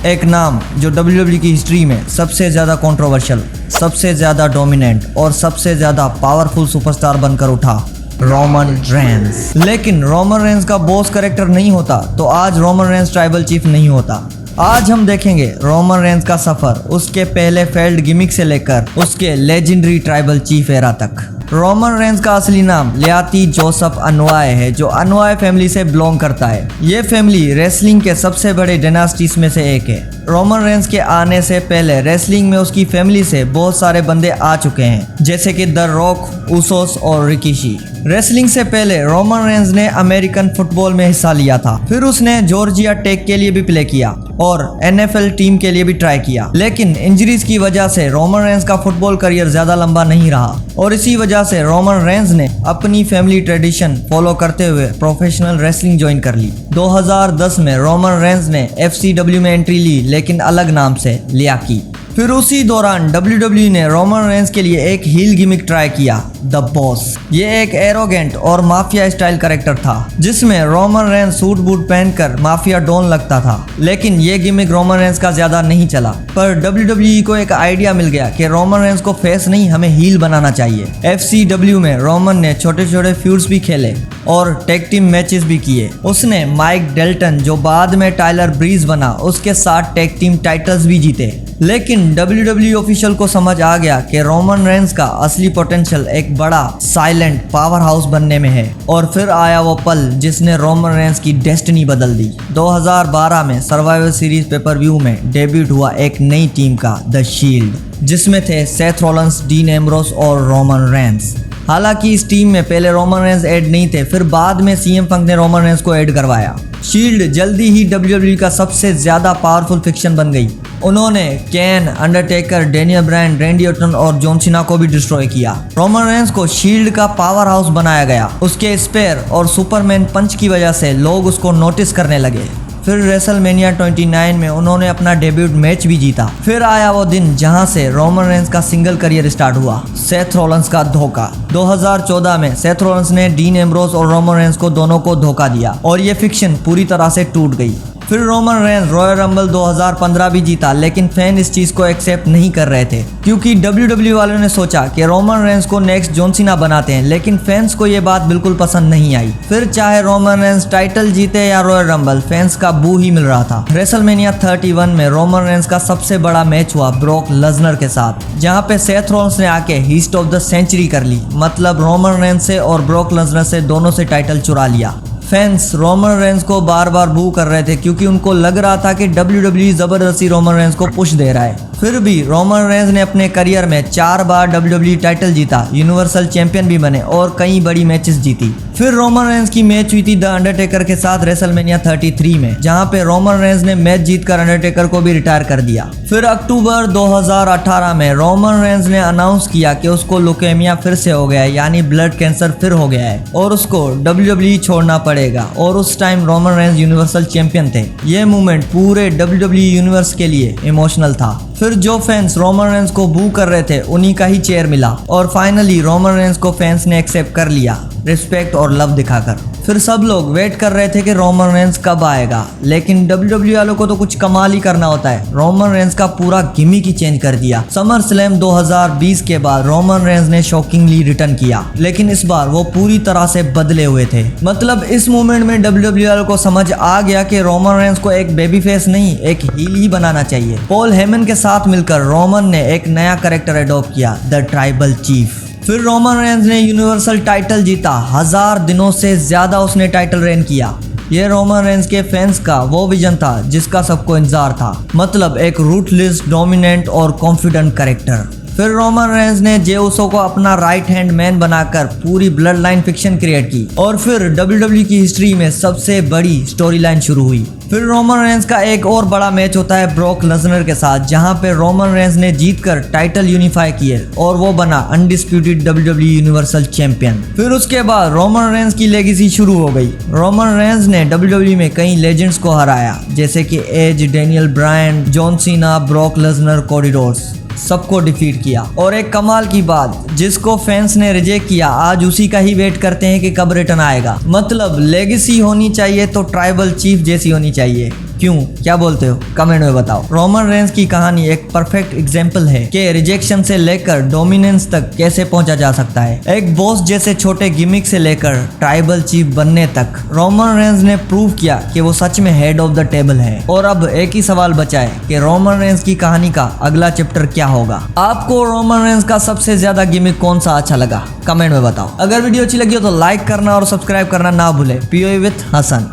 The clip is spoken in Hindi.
एक नाम जो WWE की हिस्ट्री में सबसे ज़्यादा कंट्रोवर्शियल, सबसे ज़्यादा डोमिनेंट और सबसे ज़्यादा पावरफुल सुपरस्टार बनकर उठा, रोमन रेंस। लेकिन रोमन रेंस का बॉस कैरेक्टर नहीं होता तो आज रोमन रेंस ट्राइबल चीफ नहीं होता। आज हम देखेंगे रोमन रेंस का सफर, उसके पहले फेल्ड गिमिक से लेकर उसके लेजेंडरी ट्राइबल चीफ एरा तक। रोमन रेंस का असली नाम लियाती जोसेफ अनवाय है, जो अनवाय फैमिली से बिलोंग करता है। ये फैमिली रेसलिंग के सबसे बड़े डायनास्टीज में से एक है। रोमन रेंस के आने से पहले रेसलिंग में उसकी फैमिली से बहुत सारे बंदे आ चुके हैं, जैसे कि द रॉक, उसोस और रिकीशी। रेसलिंग से पहले रोमन रेंस ने अमेरिकन फुटबॉल में हिस्सा लिया था, फिर उसने जॉर्जिया टेक के लिए भी प्ले किया और NFL टीम के लिए भी ट्राई किया। लेकिन इंजरीज की वजह से रोमन रेंस का फुटबॉल करियर ज्यादा लंबा नहीं रहा और इसी वजह से रोमन रेंस ने अपनी फैमिली ट्रेडिशन फॉलो करते हुए प्रोफेशनल रेसलिंग ज्वाइन कर ली। 2010 में रोमन रेंस ने FCW में एंट्री ली, लेकिन अलग नाम से, लियाकी। फिर उसी दौरान WWE ने रोमन रेंस के लिए एक हील गिमिक ट्राई किया, द बॉस। ये एक एरोगेंट और माफिया स्टाइल कैरेक्टर था, जिसमें रोमन रेंस सूट बूट पहनकर माफिया डॉन लगता था। लेकिन ये गिमिक रोमन रेंस का ज्यादा नहीं चला, पर WWE को एक आइडिया मिल गया कि रोमन रेंस को फेस नहीं, हमें हील बनाना चाहिए। FCW में रोमन ने छोटे छोटे फ्यूड्स भी खेले और टैग टीम मैचेस भी किए। उसने माइक डेल्टन, जो बाद में टाइलर ब्रीज बना, उसके साथ टैग टीम टाइटल्स भी जीते। लेकिन WWE ऑफिशियल को समझ आ गया कि रोमन रेंस का असली पोटेंशियल एक बड़ा साइलेंट पावर हाउस बनने में है। और फिर आया वो पल जिसने रोमन रेंस की डेस्टिनी बदल दी। 2012 में सर्वाइवर सीरीज पेपर व्यू में डेब्यूट हुआ एक नई टीम का, द शील्ड, जिसमें थे सेथ रॉलिंस, डीन एम्ब्रोस और रोमन रेंस। हालांकि इस टीम में पहले रोमन रेंस ऐड नहीं थे, फिर बाद में CM पंक ने रोमन रेंस को ऐड करवाया। शील्ड जल्दी ही WWE का सबसे ज्यादा पावरफुल फिक्शन बन गई। उन्होंने can, Undertaker, Daniel Bryan, Randy Orton और जॉन सीना को भी डिस्ट्रॉय किया। रोमन रेंस को शील्ड का पावर हाउस बनाया गया। उसके स्पेयर और सुपरमैन पंच की वजह से लोग उसको नोटिस करने लगे। फिर रेसलमेनिया 29 में उन्होंने अपना डेब्यूट मैच भी जीता। फिर आया वो दिन जहां से रोमन रेंस का सिंगल करियर स्टार्ट हुआ, सेथ रॉलिंस का धोखा। 2014 में सेथ रॉलिंस ने डीन एम्ब्रोस और रोमन रेंस को दोनों को धोखा दिया और ये फिक्शन पूरी तरह से टूट गई। फिर रोमन रेंस रॉयल रंबल 2015 भी जीता, लेकिन फैन इस चीज को एक्सेप्ट नहीं कर रहे थे, क्योंकि WWE वालों ने सोचा कि रोमन रेंस को नेक्स्ट जॉन सीना बनाते हैं, लेकिन फैंस को ये बात बिल्कुल पसंद नहीं आई। फिर चाहे रोमन रेंस टाइटल जीते या रॉयल रंबल, फैंस का बू ही मिल रहा था। रेसलमेनिया 31 में रोमन रेंस का सबसे बड़ा मैच हुआ ब्रॉक लेसनर के साथ, जहाँ पे सेथ रॉलिंस ने आके हीस्ट ऑफ द सेंचुरी कर ली, मतलब रोमन रेंस से और ब्रॉक लेसनर से दोनों से टाइटल चुरा लिया। फैंस रोमन रेंस को बार बार बू कर रहे थे, क्योंकि उनको लग रहा था कि WWE जबरदस्ती रोमन रेंस को पुश दे रहा है। फिर भी रोमन रेंस ने अपने करियर में 4 बार WWE टाइटल जीता, यूनिवर्सल चैंपियन भी बने और कई बड़ी मैचेस जीती। फिर रोमन रेंस की मैच हुई थी द अंडरटेकर के साथ रेसलमेनिया 33 में, जहां पे रोमन रेंस ने मैच जीतकर अंडरटेकर को भी रिटायर कर दिया। फिर अक्टूबर 2018 में रोमन रेंस ने अनाउंस किया कि उसको लुकेमिया फिर से हो गया है, यानी ब्लड कैंसर फिर हो गया है और उसको WWE छोड़ना पड़ेगा। और उस time Roman Reigns universal champion थे। ये मूवमेंट पूरे WWE यूनिवर्स के लिए इमोशनल था। फिर जो फैंस रोमन रेंस को बू कर रहे थे, उन्हीं का ही चेयर मिला और फाइनली रोमन रेंस को फैंस ने एक्सेप्ट कर लिया, रिस्पेक्ट और लव दिखाकर। फिर सब लोग वेट कर रहे थे कि रोमन रेंस कब आएगा, लेकिन WWE वालों को तो कुछ कमाल ही करना होता है। रोमन रेंस का पूरा गिमिक ही चेंज कर दिया। समर स्लैम 2020 के बाद रोमन रेंस ने शॉकिंगली रिटर्न किया, लेकिन इस बार वो पूरी तरह से बदले हुए थे। मतलब इस मूवमेंट में WWE वालों को समझ आ गया कि रोमन रेंस को एक बेबी फेस नहीं, एक हील ही बनाना चाहिए। पॉल हेमन के साथ मिलकर रोमन ने एक नया कैरेक्टर एडॉप्ट किया, द ट्राइबल चीफ। फिर रोमन रेंस ने यूनिवर्सल टाइटल जीता। 1000 दिनों से ज्यादा उसने टाइटल रेन किया। ये रोमन रेंस के फैंस का वो विजन था जिसका सबको इंतजार था, मतलब एक रूटलेस, डोमिनेंट और कॉन्फिडेंट कैरेक्टर। फिर रोमन रेंस ने जे उसो को अपना राइट हैंड मैन बनाकर पूरी ब्लड लाइन फिक्शन क्रिएट की और फिर WWE की हिस्ट्री में सबसे बड़ी स्टोरी लाइन शुरू हुई। फिर रोमन रेंस का एक और बड़ा मैच होता है ब्रॉक लेसनर के साथ, जहां पे रोमन रेंस ने जीतकर टाइटल यूनिफाई किए और वो बना अनडिस्प्यूटेड WWE यूनिवर्सल चैंपियन। फिर उसके बाद रोमन रेंस की लेगेसी शुरू हो गई। रोमन रेंस ने WWE में कई लेजेंड्स को हराया, जैसे कि Edge, Daniel Bryan, John Cena, Brock Lesnar, Cody Rhodes, सबको डिफीट किया। और एक कमाल की बात, जिसको फैंस ने रिजेक्ट किया, आज उसी का ही वेट करते हैं कि कब रिटर्न आएगा। मतलब लेगेसी होनी चाहिए तो ट्राइबल चीफ जैसी होनी चाहिए। क्यों, क्या बोलते हो, कमेंट में बताओ। रोमन रेंस की कहानी एक परफेक्ट एग्जाम्पल है कि रिजेक्शन से लेकर डोमिनेंस तक कैसे पहुंचा जा सकता है। एक बॉस जैसे छोटे गिमिक से लेकर ट्राइबल चीफ बनने तक रोमन रेंस ने प्रूव किया कि वो सच में हेड ऑफ द टेबल है। और अब एक ही सवाल बचा है कि रोमन रेंस की कहानी का अगला चैप्टर क्या होगा। आपको रोमन रेंस का सबसे ज्यादा गिमिक कौन सा अच्छा लगा, कमेंट में बताओ। अगर वीडियो अच्छी लगी हो तो लाइक करना और सब्सक्राइब करना ना भूले। P O E with Hasan.